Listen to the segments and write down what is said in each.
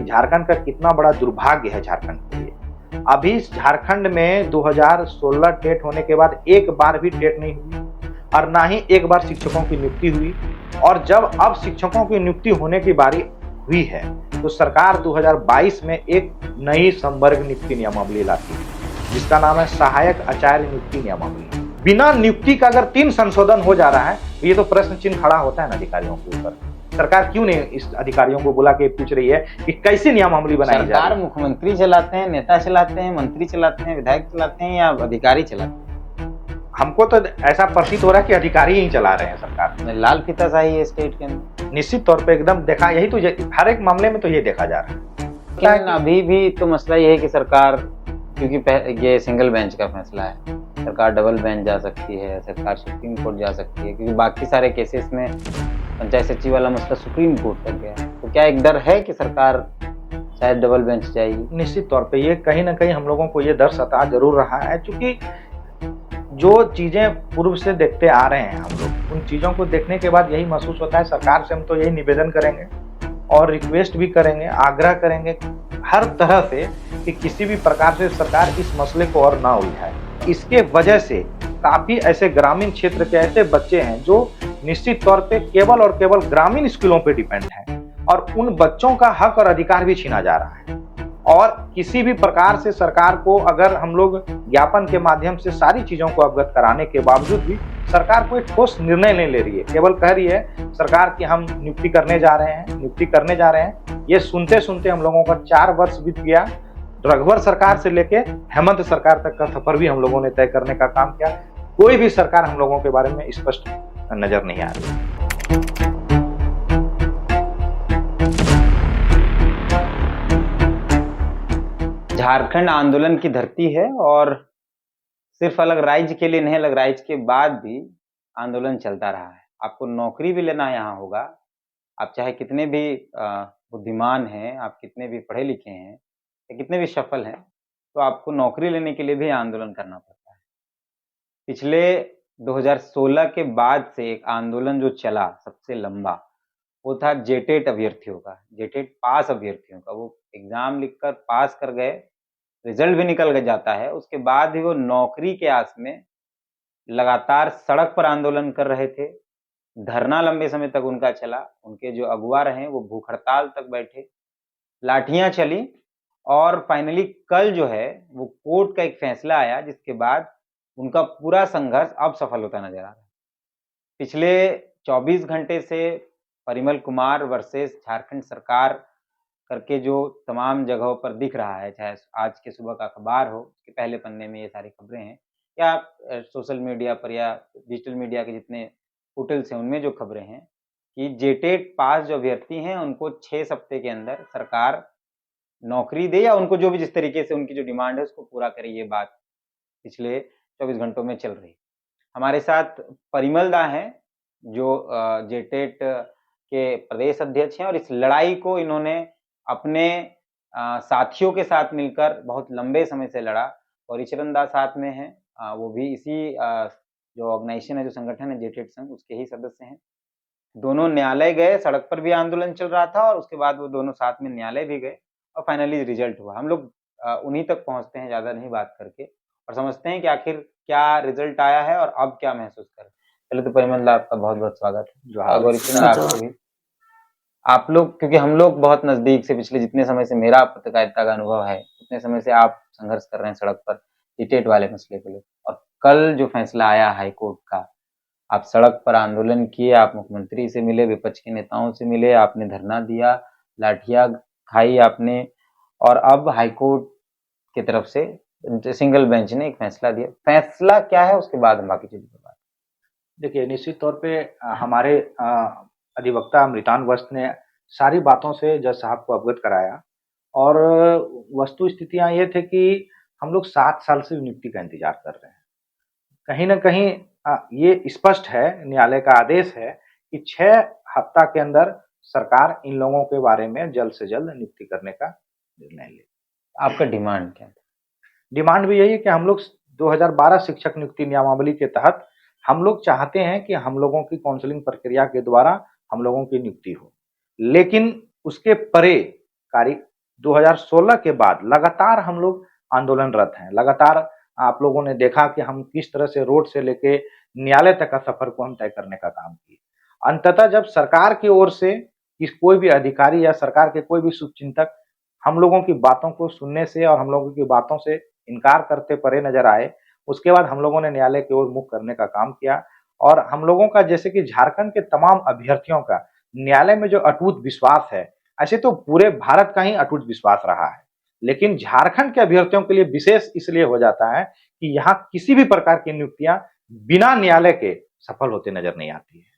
झारखंड का कितना बड़ा दुर्भाग्य है झारखंड के लिए। अभी झारखंड में 2016 टेट होने के बाद एक बार भी टेट नहीं हुई और ना ही एक बार शिक्षकों की नियुक्ति हुई। और जब अब शिक्षकों की नियुक्ति होने की बारी हुई है तो सरकार 2022 में एक नई संवर्ग नियुक्ति नियमावली लाती है जिसका नाम है सहायक आचार्य नियुक्ति नियमावली। बिना नियुक्ति का अगर 3 संशोधन हो जा रहा है तो ये तो प्रश्न चिन्ह खड़ा होता है ना अधिकारियों के ऊपर। सरकार क्यों नहीं इस अधिकारियों को बुला के पूछ रही है कि कैसे नियमावली बनाई जाए? सरकार मुख्यमंत्री चलाते हैं, नेता चलाते हैं, मंत्री चलाते हैं, विधायक चलाते हैं या अधिकारी चलाते हैं? हमको तो ऐसा प्रतीत हो रहा है कि अधिकारी ही चला रहे हैं सरकार। लाल फीताशाही है स्टेट के अंदर। निश्चित तौर पे एकदम देखा, यही तो हर एक मामले में तो ये देखा जा रहा है। लेकिन अभी भी तो मसला ये है कि सरकार, क्योंकि ये सिंगल बेंच का फैसला है, सरकार डबल बेंच जा सकती है, सरकार सुप्रीम कोर्ट जा सकती है, क्योंकि बाकी सारे केसेस में पंचायत सचिव वाला मसला सुप्रीम कोर्ट तक गया। तो क्या एक डर है कि सरकार शायद डबल बेंच जाएगी? निश्चित तौर पे ये कहीं ना कहीं हम लोगों को ये डर सता जरूर रहा है, क्योंकि जो चीजें पूर्व से देखते आ रहे हैं हम लोग, उन चीजों को देखने के बाद यही महसूस होता है सरकार से हम तो यही निवेदन करेंगे और रिक्वेस्ट भी करेंगे, आग्रह करेंगे हर तरह से कि किसी भी प्रकार से सरकार इस मसले को और ना उलझाए। इसके वजह से काफी ऐसे ग्रामीण क्षेत्र के ऐसे बच्चे हैं जो निश्चित तौर पे केवल और केवल ग्रामीण स्कूलों पे डिपेंड हैं और उन बच्चों का हक और अधिकार भी छीना जा रहा है। और किसी भी प्रकार से सरकार को अगर हम लोग ज्ञापन के माध्यम से सारी चीजों को अवगत कराने के बावजूद भी सरकार कोई ठोस निर्णय नहीं ले रही है, केवल कह रही है सरकार कि हम नियुक्ति करने जा रहे हैं, नियुक्ति करने जा रहे हैं। ये सुनते सुनते हम लोगों का 4 वर्ष बीत गया। रघुवर सरकार से लेके हेमंत सरकार तक का सफर भी हम लोगों ने तय करने का काम किया। कोई भी सरकार हम लोगों के बारे में स्पष्ट नजर नहीं आ रही। झारखंड आंदोलन की धरती है और सिर्फ अलग राज्य के लिए नहीं, अलग राज्य के बाद भी आंदोलन चलता रहा है। आपको नौकरी भी लेना यहाँ होगा। आप चाहे कितने भी बुद्धिमान हैं, आप कितने भी पढ़े लिखे हैं या कितने भी सफल हैं, तो आपको नौकरी लेने के लिए भी आंदोलन करना पड़ता है। पिछले 2016 के बाद से एक आंदोलन जो चला सबसे लंबा, वो था जेटेट अभ्यर्थियों का, जेटेट पास अभ्यर्थियों का। वो एग्जाम लिखकर पास कर गए, रिजल्ट भी निकल जाता है, उसके बाद भी वो नौकरी के आस में लगातार सड़क पर आंदोलन कर रहे थे। धरना लंबे समय तक उनका चला, उनके जो अगुवा रहे वो भूख हड़ताल तक बैठे, लाठियां चली और फाइनली कल जो है वो कोर्ट का एक फैसला आया जिसके बाद उनका पूरा संघर्ष अब सफल होता नजर आ रहा है। पिछले 24 घंटे से परिमल कुमार वर्सेस झारखंड सरकार करके जो तमाम जगहों पर दिख रहा है, चाहे आज के सुबह का अखबार हो, उसके पहले पन्ने में ये सारी खबरें हैं, या सोशल मीडिया पर या डिजिटल मीडिया के जितने पोर्टल्स हैं उनमें जो खबरें हैं कि जेटेट पास जो अभ्यर्थी हैं उनको 6 हफ्ते के अंदर सरकार नौकरी दे या उनको जो भी जिस तरीके से उनकी जो डिमांड है उसको पूरा करे। ये बात पिछले 24 घंटों में चल रही। हमारे साथ परिमल दा हैं जो जेटेट के प्रदेश अध्यक्ष हैं और इस लड़ाई को इन्होंने अपने साथियों के साथ मिलकर बहुत लंबे समय से लड़ा। और ईचरण दास साथ में हैं, वो भी इसी जो ऑर्गेनाइजेशन है, जो संगठन है जेटेट संघ, उसके ही सदस्य हैं। दोनों न्यायालय गए, सड़क पर भी आंदोलन चल रहा था और उसके बाद वो दोनों साथ में न्यायालय भी गए और फाइनली रिजल्ट हुआ। हम लोग उन्हीं तक पहुंचते हैं ज्यादा नहीं बात करके और समझते हैं कि आखिर क्या रिजल्ट आया है और अब क्या महसूस करें। पहले तो परिमल दा आपका बहुत बहुत स्वागत है। आपको भी, आप लोग, क्योंकि हम लोग बहुत नजदीक से, पिछले जितने समय से मेरा पत्रकारिता का अनुभव है उतने समय से आप संघर्ष कर रहे हैं सड़क पर जेटेट वाले मसले को लेकर। और कल जो फैसला आया हाई कोर्ट का, आप सड़क पर आंदोलन किए, आप मुख्यमंत्री से मिले, विपक्ष के नेताओं से मिले, आपने धरना दिया, लाठियां खाई आपने, और अब हाईकोर्ट की तरफ से सिंगल बेंच ने एक फैसला दिया। फैसला क्या है उसके बाद हम बाकी चीजों की बात। देखिए, निश्चित तौर पे हमारे अधिवक्ता अमृतान वस्त ने सारी बातों से जज साहब को अवगत कराया और वस्तु स्थितियां ये थे कि हम लोग 7 साल से नियुक्ति का इंतजार कर रहे हैं। कहीं ना कहीं ये स्पष्ट है, न्यायालय का आदेश है कि 6 हफ्ता के अंदर सरकार इन लोगों के बारे में जल्द से जल्द नियुक्ति करने का निर्णय ले। आपका डिमांड क्या है? डिमांड भी यही है कि हम लोग 2012 शिक्षक नियुक्ति नियमावली के तहत हम लोग चाहते हैं कि हम लोगों की काउंसलिंग प्रक्रिया के द्वारा हम लोगों की नियुक्ति हो, लेकिन उसके परे 2016 के बाद लगातार हम लोग आंदोलनरत हैं। लगातार आप लोगों ने देखा कि हम किस तरह से रोड से लेके न्यायालय तक का सफर को हम तय करने का काम किए। अंततः जब सरकार की ओर से कोई भी अधिकारी या सरकार के कोई भी शुभचिंतक हम लोगों की बातों को सुनने से और हम लोगों की बातों से इनकार करते परे नजर आए, उसके बाद हम लोगों ने न्यायालय की ओर मुख करने का काम किया। और हम लोगों का, जैसे कि झारखंड के तमाम अभ्यर्थियों का न्यायालय में जो अटूट विश्वास है, ऐसे तो पूरे भारत का ही अटूट विश्वास रहा है, लेकिन झारखंड के अभ्यर्थियों के लिए विशेष इसलिए हो जाता है कि यहाँ किसी भी प्रकार की नियुक्तियां बिना न्यायालय के सफल होते नजर नहीं आती है।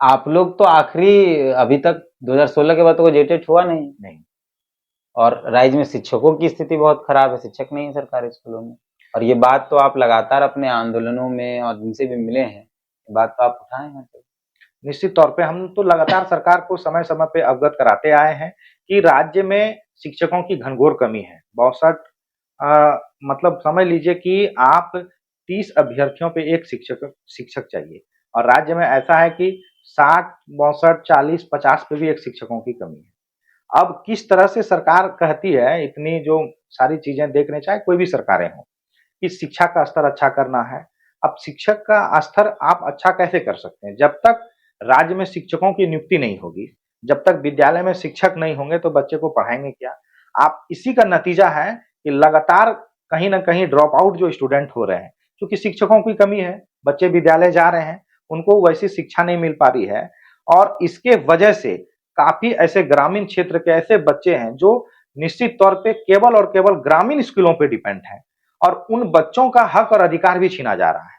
आप लोग तो आखिरी अभी तक 2016 के बाद तो कोई जेटेट हुआ नहीं। और राज्य में शिक्षकों की स्थिति बहुत खराब है, शिक्षक नहीं है सरकारी स्कूलों में। और ये बात तो आप लगातार अपने आंदोलनों में और जिनसे भी मिले हैं, ये बात तो आप उठाए हैं। निश्चित तौर पे हम तो लगातार सरकार को समय समय पे अवगत कराते आए हैं कि राज्य में शिक्षकों की घनघोर कमी है। 62 मतलब समझ लीजिए कि आप 30 अभ्यर्थियों पे एक शिक्षक चाहिए, और राज्य में ऐसा है कि 60, 62, 40, 50 पे भी एक शिक्षकों की कमी है। अब किस तरह से सरकार कहती है, इतनी जो सारी चीजें देख रहे, चाहे कोई भी सरकारें हों, कि शिक्षा का स्तर अच्छा करना है। अब शिक्षक का स्तर आप अच्छा कैसे कर सकते हैं? जब तक राज्य में शिक्षकों की नियुक्ति नहीं होगी, जब तक विद्यालय में शिक्षक नहीं होंगे, तो बच्चे को पढ़ाएंगे क्या? आप इसी का नतीजा है कि लगातार कहीं ना कहीं ड्रॉप आउट जो स्टूडेंट हो रहे हैं, क्योंकि शिक्षकों की कमी है। बच्चे विद्यालय जा रहे हैं, उनको वैसी शिक्षा नहीं मिल पा रही है, और इसके वजह से काफी ऐसे ग्रामीण क्षेत्र के ऐसे बच्चे हैं जो निश्चित तौर पे केवल और केवल ग्रामीण स्कूलों पे डिपेंड हैं, और उन बच्चों का हक और अधिकार भी छीना जा रहा है।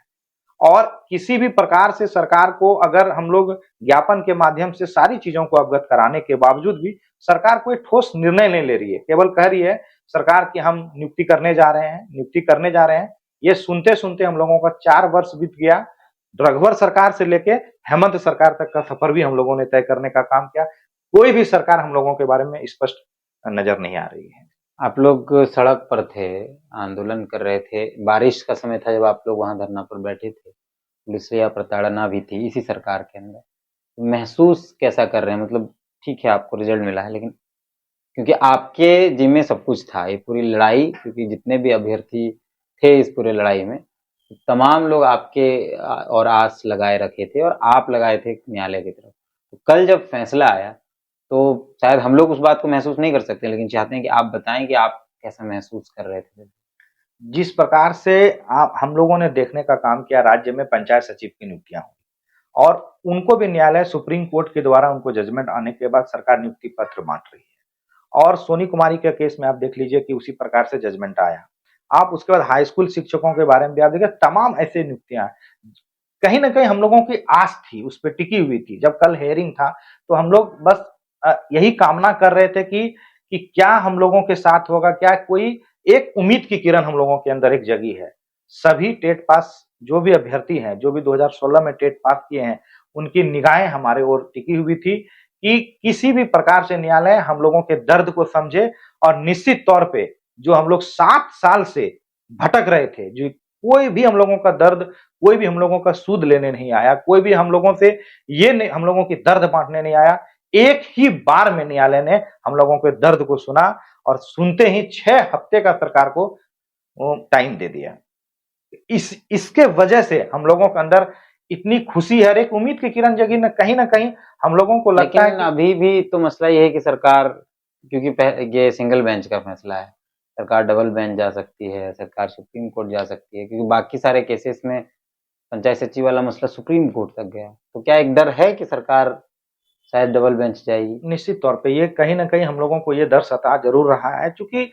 और किसी भी प्रकार से सरकार को, अगर हम लोग ज्ञापन के माध्यम से सारी चीजों को अवगत कराने के बावजूद भी सरकार कोई ठोस निर्णय नहीं ले रही है। केवल कह रही है सरकार कि हम नियुक्ति करने जा रहे हैं, नियुक्ति करने जा रहे हैं। ये सुनते सुनते हम लोगों का 4 वर्ष बीत गया। रघुवर सरकार से लेके हेमंत सरकार तक का सफर भी हम लोगों ने तय करने का काम किया। कोई भी सरकार हम लोगों के बारे में स्पष्ट नजर नहीं आ रही है। आप लोग सड़क पर थे, आंदोलन कर रहे थे, बारिश का समय था जब आप लोग वहां धरना पर बैठे थे, पुलिस या प्रताड़ना भी थी इसी सरकार के अंदर। तो महसूस कैसा कर रहे हैं? मतलब ठीक है आपको रिजल्ट मिला है, लेकिन क्योंकि आपके जिम्मे सब कुछ था, ये पूरी लड़ाई, क्योंकि जितने भी अभ्यर्थी थे इस पूरे लड़ाई में, तमाम लोग आपके और आस लगाए रखे थे और आप लगाए थे न्यायालय की तरफ। तो कल जब फैसला आया तो शायद हम लोग उस बात को महसूस नहीं कर सकते, लेकिन चाहते हैं कि आप बताएं कि आप कैसा महसूस कर रहे थे। जिस प्रकार से आप हम लोगों ने देखने का काम किया, राज्य में पंचायत सचिव की नियुक्तियां हुई, और उनको भी न्यायालय सुप्रीम कोर्ट के द्वारा उनको जजमेंट आने के बाद सरकार नियुक्ति पत्र बांट रही है। और सोनी कुमारी के केस में आप देख लीजिए कि उसी प्रकार से जजमेंट आया। आप उसके बाद हाई स्कूल शिक्षकों के बारे में भी आप देखिए, तमाम ऐसे नियुक्तियां कहीं ना कहीं हम लोगों की आस थी, उस पर टिकी हुई थी। जब कल हेयरिंग था तो हम लोग बस यही कामना कर रहे थे कि क्या हम लोगों के साथ होगा, क्या कोई एक उम्मीद की किरण हम लोगों के अंदर एक जगी है। सभी टेट पास जो भी अभ्यर्थी हैं, जो भी 2016 में टेट पास किए हैं, उनकी निगाहें हमारे ओर टिकी हुई थी कि किसी भी प्रकार से न्यायालय हम लोगों के दर्द को समझे। और निश्चित तौर पे जो हम लोग 7 साल से भटक रहे थे, जो कोई भी हम लोगों का दर्द, कोई भी हम लोगों का सूद लेने नहीं आया, कोई भी हम लोगों से ये नहीं, हम लोगों की दर्द बांटने नहीं आया। एक ही बार में न्यायालय ने हम लोगों के दर्द को सुना, और सुनते ही 6 हफ्ते का सरकार को टाइम दे दिया। इसके वजह से हम लोगों के अंदर इतनी खुशी है, एक उम्मीद की किरण जगी। ना कहीं हम लोगों को लगता है लेकिन अभी भी तो मसला ये है कि सरकार, क्योंकि ये सिंगल बेंच का फैसला है, सरकार डबल बेंच जा सकती है, सरकार सुप्रीम कोर्ट जा सकती है, क्योंकि बाकी सारे केसेस में पंचायत सचिव वाला मसला सुप्रीम कोर्ट तक गया। तो क्या एक डर है कि सरकार शायद डबल बेंच जाएगी? निश्चित तौर पे ये कहीं ना कहीं हम लोगों को ये डर सता जरूर रहा है, क्योंकि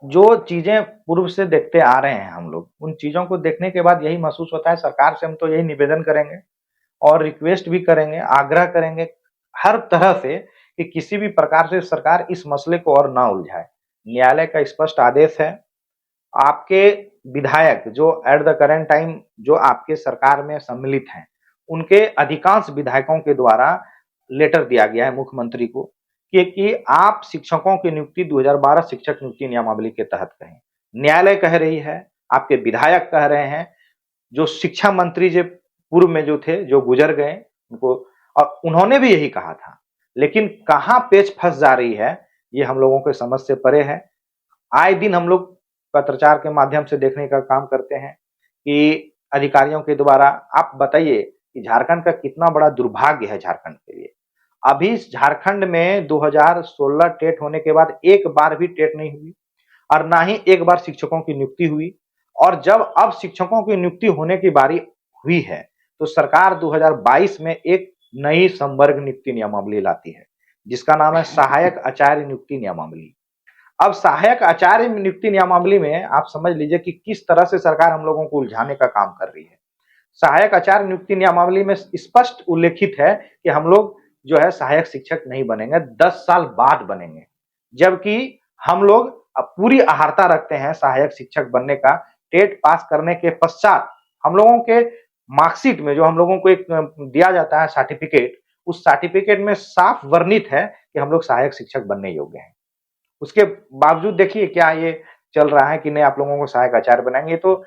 जो चीजें पूर्व से देखते आ रहे हैं हम लोग, उन चीजों को देखने के बाद यही महसूस होता है, सरकार से हम तो यही निवेदन करेंगे और रिक्वेस्ट भी करेंगे, आग्रह करेंगे हर तरह से कि किसी भी प्रकार से सरकार इस मसले को और ना उलझाए। न्यायालय का स्पष्ट आदेश है, आपके विधायक जो एट द करेंट टाइम जो आपके सरकार में सम्मिलित हैं, उनके अधिकांश विधायकों के द्वारा लेटर दिया गया है मुख्यमंत्री को कि आप शिक्षकों की नियुक्ति 2012 शिक्षक नियुक्ति नियमावली के तहत करें। न्यायालय कह रही है, आपके विधायक कह रहे हैं, जो शिक्षा मंत्री जो पूर्व में जो थे, जो गुजर गए, उनको, और उन्होंने भी यही कहा था। लेकिन कहां पेच फंस जा रही है ये हम लोगों के समझ से परे है। आए दिन हम लोग पत्रचार के माध्यम से देखने का काम करते हैं कि अधिकारियों के द्वारा, आप बताइए कि झारखंड का कितना बड़ा दुर्भाग्य है झारखंड के लिए। अभी झारखंड में 2016 टेट होने के बाद एक बार भी टेट नहीं हुई और ना ही एक बार शिक्षकों की नियुक्ति हुई। और जब अब शिक्षकों की नियुक्ति होने की बारी हुई है तो सरकार 2022 में एक नई संवर्ग नियुक्ति नियमावली लाती है जिसका नाम है सहायक आचार्य नियुक्ति नियमावली। अब सहायक आचार्य नियुक्ति नियमावली में आप समझ लीजिए कि किस तरह से सरकार हम लोगों को उलझाने का काम कर रही है। सहायक आचार्य नियुक्ति नियमावली में स्पष्ट उल्लेखित है कि हम लोग जो है सहायक शिक्षक नहीं बनेंगे, 10 साल बाद बनेंगे। जबकि हम लोग पूरी अहर्ता रखते हैं सहायक शिक्षक बनने का। टेट पास करने के पश्चात हम लोगों के मार्कशीट में जो हम लोगों को एक दिया जाता है सर्टिफिकेट, उस सर्टिफिकेट में साफ वर्णित है कि हम लोग सहायक शिक्षक बनने योग्य हैं। उसके बावजूद देखिए क्या ये चल रहा है कि नहीं, आप लोगों को सहायक आचार्य बनाएंगे। तो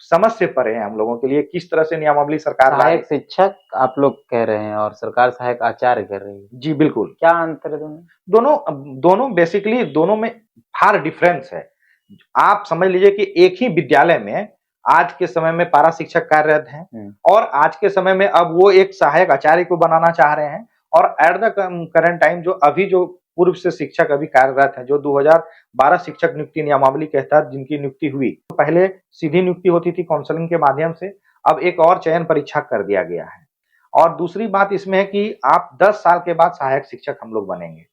समझ से परे है हम लोगों के लिए किस तरह से नियमावली सरकार सहायक शिक्षक आप लोग कह रहे हैं और सरकार सहायक आचार्य कर रही है। जी बिल्कुल। क्या अंतर है दोनों? दोनों बेसिकली दोनों में फार डिफरेंस है। आप समझ लीजिए कि एक ही विद्यालय में आज के समय में पारा शिक्षक कार्यरत हैं और आज के समय में अब वो एक सहायक आचार्य को बनाना चाह रहे हैं। और एट द करंट टाइम जो अभी जो पूर्व से शिक्षक अभी कार्यरत हैं, जो 2012 शिक्षक नियुक्ति नियमावली के तहत जिनकी नियुक्ति हुई, तो पहले सीधी नियुक्ति होती थी काउंसलिंग के माध्यम से, अब एक और चयन परीक्षा कर दिया गया है। और दूसरी बात इसमें है कि आप 10 साल के बाद सहायक शिक्षक हम लोग बनेंगे।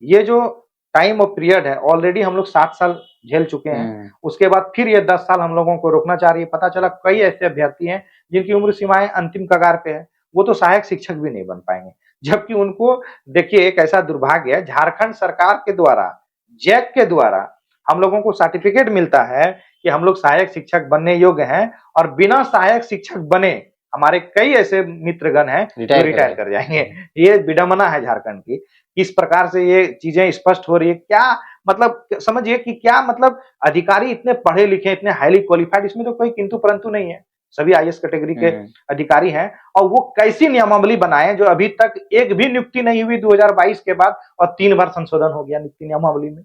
ये जो टाइम और पीरियड है, ऑलरेडी हम लोग 7 साल झेल चुके हैं, उसके बाद फिर ये 10 साल हम लोगों को रोकना चाह रही है। पता चला कई ऐसे अभ्यर्थी हैं जिनकी उम्र सीमाएं अंतिम कगार पे है, वो तो सहायक शिक्षक भी नहीं बन पाएंगे। जबकि उनको देखिए एक ऐसा दुर्भाग्य है, झारखंड सरकार के द्वारा, जैक के द्वारा हम लोगों को सर्टिफिकेट मिलता है कि हम लोग सहायक शिक्षक बनने योग्य हैं और बिना सहायक शिक्षक बने हमारे कई ऐसे मित्रगण हैं जो रिटायर कर जाएंगे। ये विडंबना है झारखंड की। किस प्रकार से ये चीजें स्पष्ट हो रही है, क्या मतलब समझिए कि क्या मतलब अधिकारी इतने पढ़े लिखे, इतने हाईली क्वालिफाइड, इसमें तो कोई किंतु परंतु नहीं है, सभी आईएएस कैटेगरी के अधिकारी हैं। और वो कैसी नियमावली बनाए जो अभी तक एक भी नियुक्ति नहीं हुई 2022 के बाद, और 3 बार संशोधन हो गया नियुक्ति नियमावली में।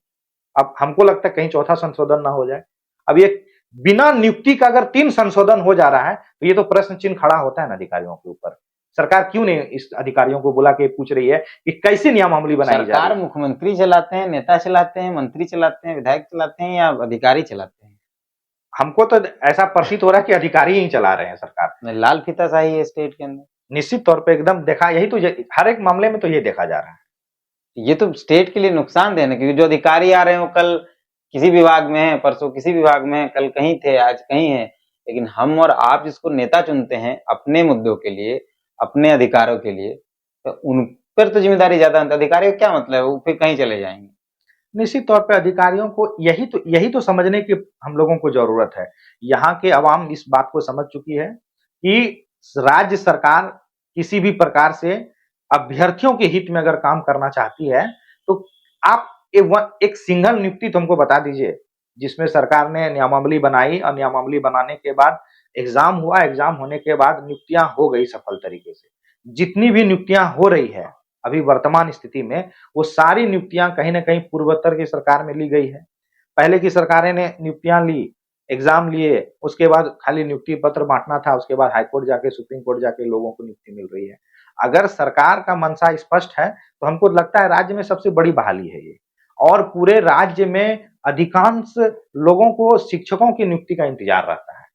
अब हमको लगता है कहीं चौथा संशोधन ना हो जाए। अब ये बिना नियुक्ति का अगर 3 संशोधन हो जा रहा है तो ये तो प्रश्न चिन्ह खड़ा होता है ना अधिकारियों के ऊपर। सरकार क्यों नहीं इस अधिकारियों को बुला के पूछ रही है कि कैसी नियमावली बनाई जा रही है? सरकार मुख्यमंत्री चलाते हैं, नेता चलाते हैं, मंत्री चलाते हैं, विधायक चलाते हैं या अधिकारी चलाते हैं? हमको तो ऐसा प्रतीत हो रहा है कि अधिकारी ही चला रहे हैं सरकार। लाल फीताशाही है स्टेट के अंदर। निश्चित तौर पे एकदम देखा, यही तो हर एक मामले में तो ये देखा जा रहा है। ये तो स्टेट के लिए नुकसानदेह है, क्योंकि जो अधिकारी आ रहे हैं वो कल किसी विभाग में है, परसों किसी विभाग में है, कल कहीं थे, आज कहीं है। लेकिन हम और आप जिसको नेता चुनते हैं अपने मुद्दों के लिए, अपने अधिकारों के लिए, तो उन पर तो जिम्मेदारी ज्यादा है। अधिकारी का क्या मतलब है, वो फिर कहीं चले जाएंगे। निश्चित तौर पे अधिकारियों को यही तो समझने की हम लोगों को जरूरत है। यहाँ के अवाम इस बात को समझ चुकी है कि राज्य सरकार किसी भी प्रकार से अभ्यर्थियों के हित में अगर काम करना चाहती है तो आप एक सिंगल नियुक्ति तुमको बता दीजिए जिसमें सरकार ने नियमावली बनाई और नियमावली बनाने के बाद एग्जाम हुआ, एग्जाम होने के बाद नियुक्तियां हो गई सफल तरीके से। जितनी भी नियुक्तियां हो रही है अभी वर्तमान स्थिति में, वो सारी नियुक्तियां कहीं ना कहीं पूर्वोत्तर की सरकार में ली गई है। पहले की सरकारें ने नियुक्तियां ली, एग्जाम लिए, उसके बाद खाली नियुक्ति पत्र बांटना था, उसके बाद हाईकोर्ट जाके, सुप्रीम कोर्ट जाके लोगों को नियुक्ति मिल रही है। अगर सरकार का मंशा स्पष्ट है तो हमको लगता है राज्य में सबसे बड़ी बहाली है ये। और पूरे राज्य में अधिकांश लोगों को शिक्षकों की नियुक्ति का इंतजार रहता है।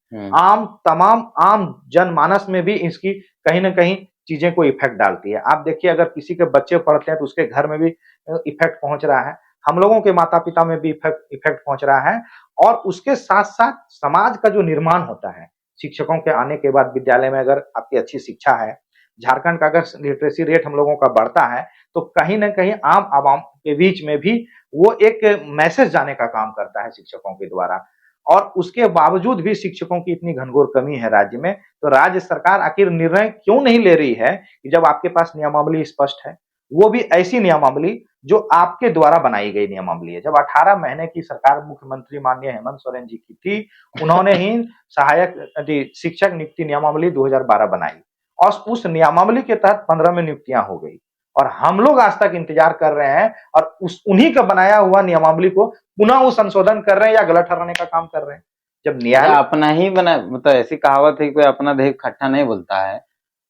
तमाम आम जनमानस में भी इसकी कहीं ना कहीं चीजें को इफेक्ट डालती है। आप देखिए अगर किसी के बच्चे पढ़ते हैं तो उसके घर में भी इफेक्ट पहुंच रहा है, हम लोगों के माता पिता में भी इफेक्ट पहुंच रहा है। और उसके साथ साथ समाज का जो निर्माण होता है शिक्षकों के आने के बाद, विद्यालय में अगर आपकी अच्छी शिक्षा है, झारखंड का अगर लिटरेसी रेट हम लोगों का बढ़ता है तो कहीं ना कहीं आम आवाम के बीच में भी वो एक मैसेज जाने का काम करता है शिक्षकों के द्वारा। और उसके बावजूद भी शिक्षकों की इतनी घनघोर कमी है राज्य में, तो राज्य सरकार आखिर निर्णय क्यों नहीं ले रही है कि जब आपके पास नियमावली स्पष्ट है, वो भी ऐसी नियमावली जो आपके द्वारा बनाई गई नियमावली है। जब 18 महीने की सरकार मुख्यमंत्री माननीय हेमंत सोरेन जी की थी, उन्होंने ही सहायक शिक्षक नियुक्ति नियमावली 2012 बनाई और उस नियमावली के तहत 15 में नियुक्तियां हो गई। और हम लोग आज तक इंतजार कर रहे हैं और उस उन्हीं का बनाया हुआ नियमावली को पुनः वो संशोधन कर रहे हैं या गलत ठहराने का काम कर रहे हैं। जब या न्यायालय अपना ही बना, मतलब ऐसी कहावत है कि कोई अपना देश खट्टा नहीं बोलता है,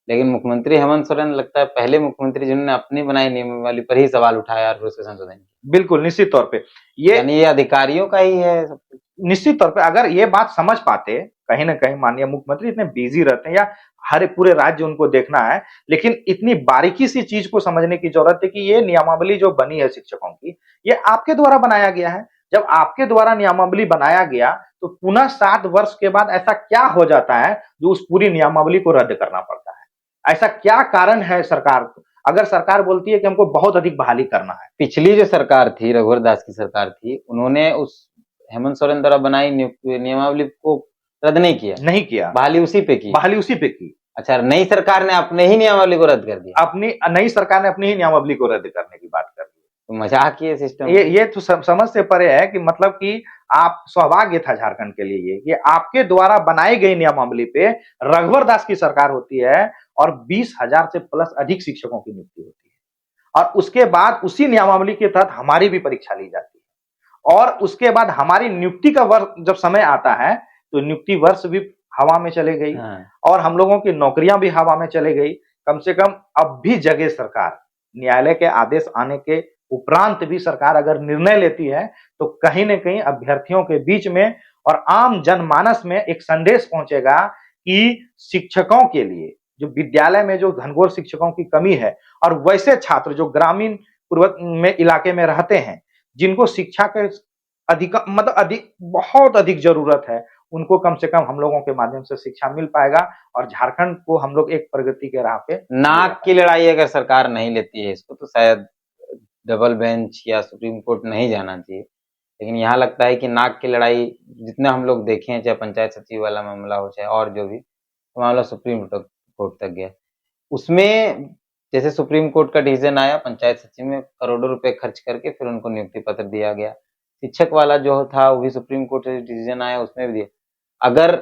लेकिन मुख्यमंत्री हेमंत सोरेन लगता है पहले मुख्यमंत्री जिन्होंने अपनी बनाई नियमावली पर ही सवाल उठाया और फिर उसके संशोधन किया। बिल्कुल निश्चित तौर पे ये यानी ये अधिकारियों का ही है सब कुछ। निश्चित तौर पे अगर ये बात समझ पाते, कहीं ना कहीं माननीय मुख्यमंत्री इतने बिजी रहते हैं या हर पूरे राज्य उनको देखना है, लेकिन इतनी बारीकी सी चीज को समझने की जरूरत है कि ये नियमावली जो बनी है शिक्षकों की, ये आपके द्वारा बनाया गया है। जब आपके द्वारा नियमावली बनाया गया तो पुनः 7 वर्ष के बाद ऐसा क्या हो जाता है जो उस पूरी नियमावली को रद्द करना पड़ता है? ऐसा क्या कारण है सरकार को? अगर सरकार बोलती है कि हमको बहुत अधिक बहाली करना है, पिछली जो सरकार थी, रघुवर दास की सरकार थी, उन्होंने उस हेमंत सोरेन द्वारा बनाई नियमावली को रद्द नहीं किया, नहीं किया, बहाली उसी पे की। बहाली उसी पे की। अच्छा, नई सरकार ने अपने ही नियमावली को रद्द कर दिया। अपनी नई सरकार ने अपनी ही नियमावली को रद्द करने की बात कर दी। तो मजाक ही है सिस्टम। ये तो समझ से परे है कि मतलब कि आप सौभाग्य था झारखंड के लिए ये आपके द्वारा बनाई गई नियमावली पे रघुवर दास की सरकार होती है और 20,000 से प्लस अधिक शिक्षकों की नियुक्ति होती है और उसके बाद उसी नियमावली के तहत हमारी भी परीक्षा ली जाती है और उसके बाद हमारी नियुक्ति का वर्ष जब समय आता है तो नियुक्ति वर्ष भी हवा में चले गई और हम लोगों की नौकरियां भी हवा में चले गई। कम से कम अब भी जगह सरकार, न्यायालय के आदेश आने के उपरांत भी सरकार अगर निर्णय लेती है तो कहीं न कहीं अभ्यर्थियों के बीच में और आम जनमानस में एक संदेश पहुंचेगा कि शिक्षकों के लिए जो विद्यालय में जो घनघोर शिक्षकों की कमी है और वैसे छात्र जो ग्रामीण पूर्व में इलाके में रहते हैं जिनको शिक्षा के अधिक बहुत अधिक जरूरत है, उनको कम से कम हम लोगों के माध्यम से शिक्षा मिल पाएगा और झारखंड को हम लोग एक प्रगति के राह पे। नाक की लड़ाई अगर सरकार नहीं लेती है इसको तो शायद डबल बेंच या सुप्रीम कोर्ट नहीं जाना चाहिए, लेकिन यहाँ लगता है कि नाक की लड़ाई जितना हम लोग देखे हैं, चाहे पंचायत सचिव वाला मामला हो चाहे और जो भी तो मामला सुप्रीम कोर्ट तक गया। उसमें जैसे सुप्रीम कोर्ट का डिसीजन आया, पंचायत सचिव में करोड़ों रुपए खर्च करके फिर उनको नियुक्ति पत्र दिया गया। शिक्षक वाला जो था वो भी सुप्रीम कोर्ट से डिसीजन आया, उसमें भी दिया। अगर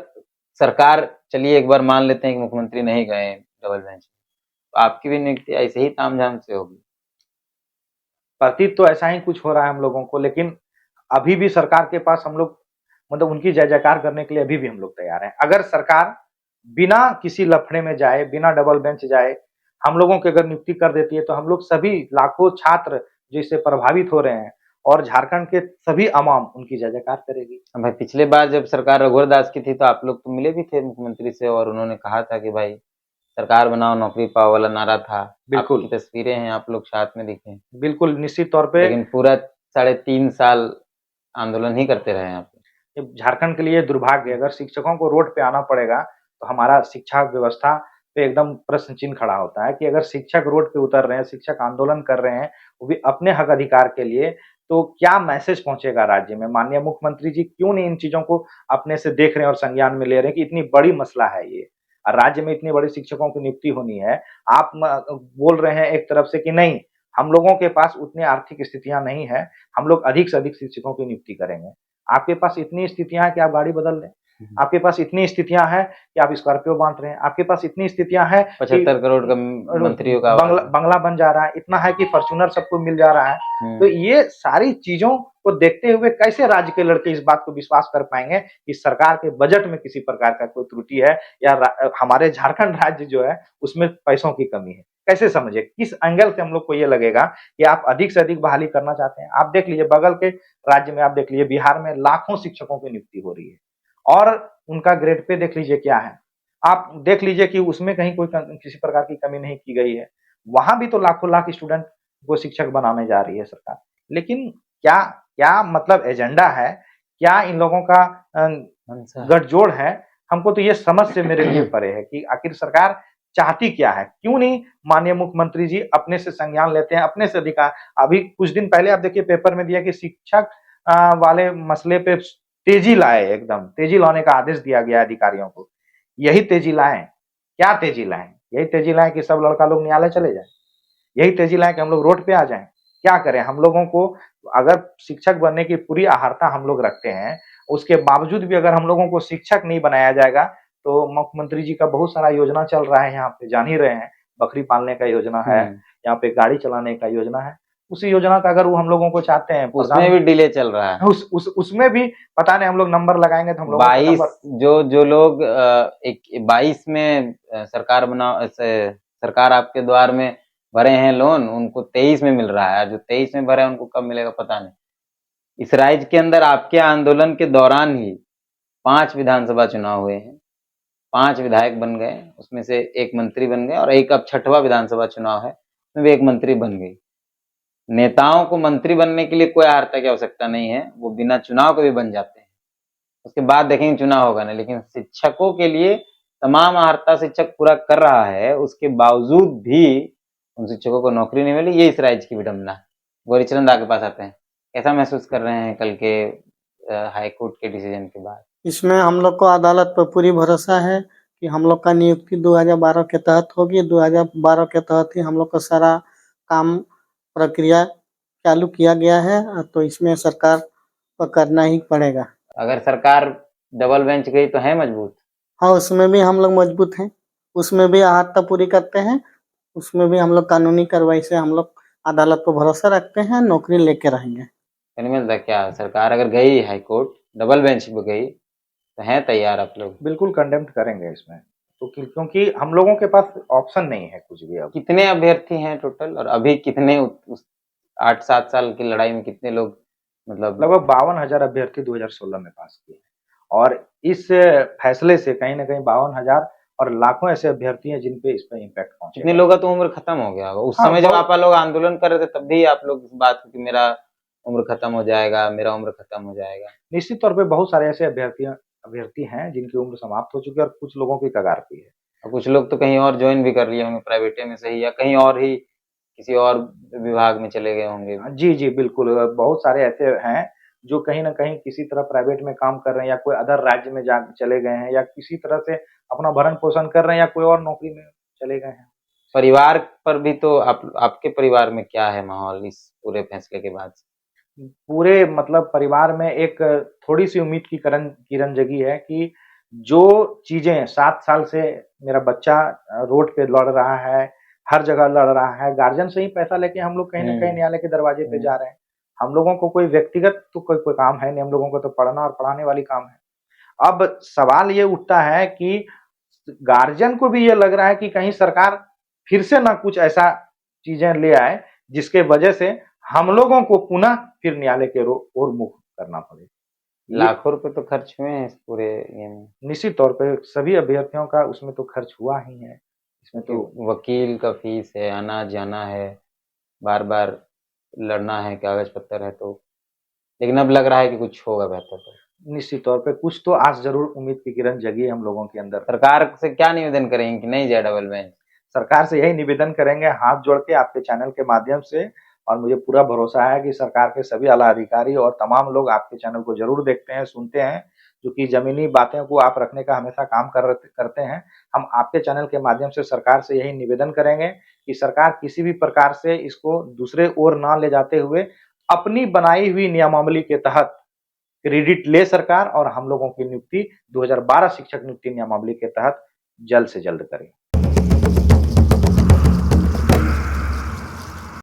सरकार, चलिए एक बार मान लेते हैं कि मुख्यमंत्री नहीं गए डबल बेंच, तो आपकी भी नियुक्ति ऐसे ही तामझाम से होगी। प्रतीत तो ऐसा ही कुछ हो रहा है हम लोगों को, लेकिन अभी भी सरकार के पास हम लोग मतलब उनकी जय जयकार करने के लिए अभी भी हम लोग तैयार हैं। अगर सरकार बिना किसी लफड़े में जाए, बिना डबल बेंच जाए, हम लोगों की अगर नियुक्ति कर देती है तो हम लोग सभी लाखों छात्र जो इससे प्रभावित हो रहे हैं और झारखंड के सभी अवाम उनकी जय जयकार करेगी। भाई पिछले बार जब सरकार रघुवर दास की थी तो आप लोग तो मिले भी थे मुख्यमंत्री से और उन्होंने कहा था कि भाई सरकार बनाओ नौकरी पाओ वाला नारा था। बिल्कुल, आपकी तस्वीरें हैं, आप लोग साथ में दिखे। बिल्कुल निश्चित तौर पे, लेकिन पूरा 3.5 साल आंदोलन ही करते रहे आप। झारखंड के लिए दुर्भाग्य, अगर शिक्षकों को रोड पे आना पड़ेगा तो हमारा शिक्षा व्यवस्था पे एकदम प्रश्न चिन्ह खड़ा होता है कि अगर शिक्षक रोड पे उतर रहे हैं, शिक्षक आंदोलन कर रहे हैं, वो भी अपने हक अधिकार के लिए, तो क्या मैसेज पहुंचेगा राज्य में? माननीय मुख्यमंत्री जी क्यों नहीं इन चीजों को अपने से देख रहे हैं और संज्ञान में ले रहे हैं कि इतनी बड़ी मसला है ये, राज्य में इतनी बड़ी शिक्षकों की नियुक्ति होनी है। आप बोल रहे हैं एक तरफ से कि नहीं, हम लोगों के पास उतनी आर्थिक स्थितियां नहीं है, हम लोग अधिक से अधिक शिक्षकों की नियुक्ति करेंगे। आपके पास इतनी स्थितियां हैं कि आप गाड़ी बदल लें, आपके पास इतनी स्थितियां हैं कि आप स्कॉर्पियो बांट रहे हैं, आपके पास इतनी स्थितियां हैं 75 करोड़ का मंत्रियों का बंगला बन जा रहा है, इतना है कि फॉर्च्यूनर सबको मिल जा रहा है। तो ये सारी चीजों को देखते हुए कैसे राज्य के लड़के इस बात को विश्वास कर पाएंगे कि सरकार के बजट में किसी प्रकार का कोई त्रुटि है या हमारे झारखंड राज्य जो है उसमें पैसों की कमी है? कैसे समझे? किस एंगल से हम लोग को ये लगेगा कि आप अधिक से अधिक बहाली करना चाहते हैं? आप देख लीजिए बगल के राज्य में, आप देख लीजिए बिहार में लाखों शिक्षकों की नियुक्ति हो रही है और उनका ग्रेड पे देख लीजिए क्या है। आप देख लीजिए कि उसमें कहीं कोई किसी प्रकार की कमी नहीं की गई है। वहां भी तो लाखों लाख स्टूडेंट को शिक्षक बनाने जा रही है सरकार। लेकिन क्या क्या मतलब एजेंडा है? क्या इन लोगों का गठजोड़ है? हमको तो ये समझ से मेरे लिए परे है कि आखिर सरकार चाहती क्या है? क्यों नहीं माननीय मुख्यमंत्री जी अपने से संज्ञान लेते हैं, अपने से अधिकार? अभी कुछ दिन पहले आप देखिए पेपर में दिया कि शिक्षक वाले मसले पे तेजी लाए, एकदम तेजी लाने का आदेश दिया गया अधिकारियों को। यही तेजी लाएं, क्या तेजी लाएं? यही तेजी लाएं कि सब लड़का लोग न्यायालय चले जाएं, यही तेजी लाएं कि हम लोग रोड पे आ जाएं? क्या करें? हम लोगों को अगर शिक्षक बनने की पूरी आहारता हम लोग रखते हैं, उसके बावजूद भी अगर हम लोगों को शिक्षक नहीं बनाया जाएगा तो मुख्यमंत्री जी का बहुत सारा योजना चल रहा है यहाँ पे, जान ही रहे हैं। बकरी पालने का योजना है, हम्म। यहाँ पे गाड़ी चलाने का योजना है, उसी योजना का अगर वो हम लोगों को चाहते हैं उसमें भी डिले चल रहा है। उसमें भी पता नहीं, हम लोग नंबर लगाएंगे तो हम लोगों का 22 नंबर जो लोग एक 22 में सरकार आपके द्वार में भरे हैं लोन, उनको 23 में मिल रहा है। जो 23 में भरे हैं उनको कब मिलेगा पता नहीं। इस राज्य के अंदर आपके आंदोलन के दौरान ही 5 विधानसभा चुनाव हुए हैं, 5 विधायक बन गए, उसमें से 1 मंत्री बन गए और एक अब 6वां विधानसभा चुनाव है, उसमें भी 1 मंत्री बन गई। नेताओं को मंत्री बनने के लिए कोई अर्हता की आवश्यकता नहीं है, वो बिना चुनाव के भी बन जाते हैं। उसके बाद देखेंगे चुनाव होगा नहीं। लेकिन शिक्षकों के लिए तमाम अर्हता शिक्षक पूरा कर रहा है, उसके बावजूद भी उन शिक्षकों को नौकरी नहीं मिली। ये इस राज्य की विडंबना है। गौरीचरण दा के पास आते हैं, कैसा महसूस कर रहे हैं कल के हाई कोर्ट के डिसीजन के बाद? इसमें हम लोग को अदालत पर पूरी भरोसा है कि हम लोग का नियुक्ति 2012 के तहत होगी। 2012 के तहत ही हम लोग का सारा काम प्रक्रिया चालू किया गया है, तो इसमें सरकार को करना ही पड़ेगा। अगर सरकार डबल बेंच गई तो है मजबूत? हाँ, उसमें भी हम लोग मजबूत हैं, उसमें भी अहर्ता पूरी करते हैं, उसमें भी हम लोग कानूनी कार्रवाई से हम लोग अदालत पर भरोसा रखते हैं, नौकरी लेके रहेंगे। नहीं मिलता क्या? सरकार अगर गई हाई कोर्ट डबल बेंच पे गई तो हैं तैयार आप लोग? बिल्कुल कंडेम करेंगे इसमें, तो क्योंकि हम लोगों के पास ऑप्शन नहीं है कुछ भी। अब कितने अभ्यर्थी हैं टोटल, और अभी कितने 8-7 साल की लड़ाई में कितने लोग, मतलब लगभग 52,000 अभ्यर्थी 2016 में पास किए, और इस फैसले से कहीं ना कहीं 52,000 और लाखों ऐसे अभ्यर्थी हैं जिन पे इस पर इम्पैक्ट पहुंचे। कितने लोगों का तो उम्र खत्म हो गया होगा उस हाँ, समय जब आप लोग आंदोलन कर रहे थे, तब भी आप लोग इस बात की मेरा उम्र खत्म हो जाएगा, मेरा उम्र खत्म हो जाएगा। निश्चित तौर पे बहुत सारे ऐसे अभ्यर्थी हैं जिनकी उम्र समाप्त हो चुकी है और कुछ लोगों की कगार पे है। और कुछ लोग तो कहीं और ज्वाइन भी कर लिए होंगे, प्राइवेटे में सही, या कहीं और ही किसी और विभाग में चले गए होंगे। जी जी बिल्कुल, बहुत सारे ऐसे हैं जो कहीं ना कहीं किसी तरह प्राइवेट में काम कर रहे हैं, या कोई अदर राज्य में जा चले गए हैं, या किसी तरह से अपना भरण पोषण कर रहे हैं, या कोई और नौकरी में चले गए हैं। परिवार पर भी तो आपके परिवार में क्या है माहौल इस पूरे फैसले के बाद? पूरे मतलब परिवार में एक थोड़ी सी उम्मीद की किरण जगी है कि जो चीजें 7 साल से मेरा बच्चा रोड पे लड़ रहा है, हर जगह लड़ रहा है, गार्जियन से ही पैसा लेके हम लोग कहीं ना कहीं न्यायालय के दरवाजे पे जा रहे हैं। हम लोगों को कोई व्यक्तिगत तो कोई काम है नहीं, हम लोगों को तो पढ़ना और पढ़ाने वाली काम है। अब सवाल ये उठता है कि गार्जियन को भी ये लग रहा है कि कहीं सरकार फिर से ना कुछ ऐसा चीजें ले आए जिसके वजह से हम लोगों को पुनः फिर न्यायालय के ओर मुख करना पड़े। लाखों रुपए तो खर्च हुए हैं इस पूरे ये में। निश्चित तौर पे सभी अभ्यर्थियों का उसमें तो खर्च हुआ ही है। इसमें तो वकील का फीस है, आना जाना है, बार बार लड़ना है, कागज पत्तर है, तो लेकिन अब लग रहा है कि कुछ होगा बेहतर। तो निश्चित तौर पे कुछ तो आस जरूर, उम्मीद की किरण जगी है हम लोगों के अंदर। सरकार से क्या निवेदन करेंगे कि नहीं जाए डबल बेंच? सरकार से यही निवेदन करेंगे हाथ जोड़ के आपके चैनल के माध्यम से, और मुझे पूरा भरोसा है कि सरकार के सभी आला अधिकारी और तमाम लोग आपके चैनल को जरूर देखते हैं, सुनते हैं, जो कि जमीनी बातें को आप रखने का हमेशा काम करते हैं। हम आपके चैनल के माध्यम से सरकार से यही निवेदन करेंगे कि सरकार किसी भी प्रकार से इसको दूसरे ओर ना ले जाते हुए अपनी बनाई हुई नियमावली के तहत क्रेडिट ले सरकार, और हम लोगों की नियुक्ति 2012 शिक्षक नियुक्ति नियमावली के तहत जल्द से जल्द करें।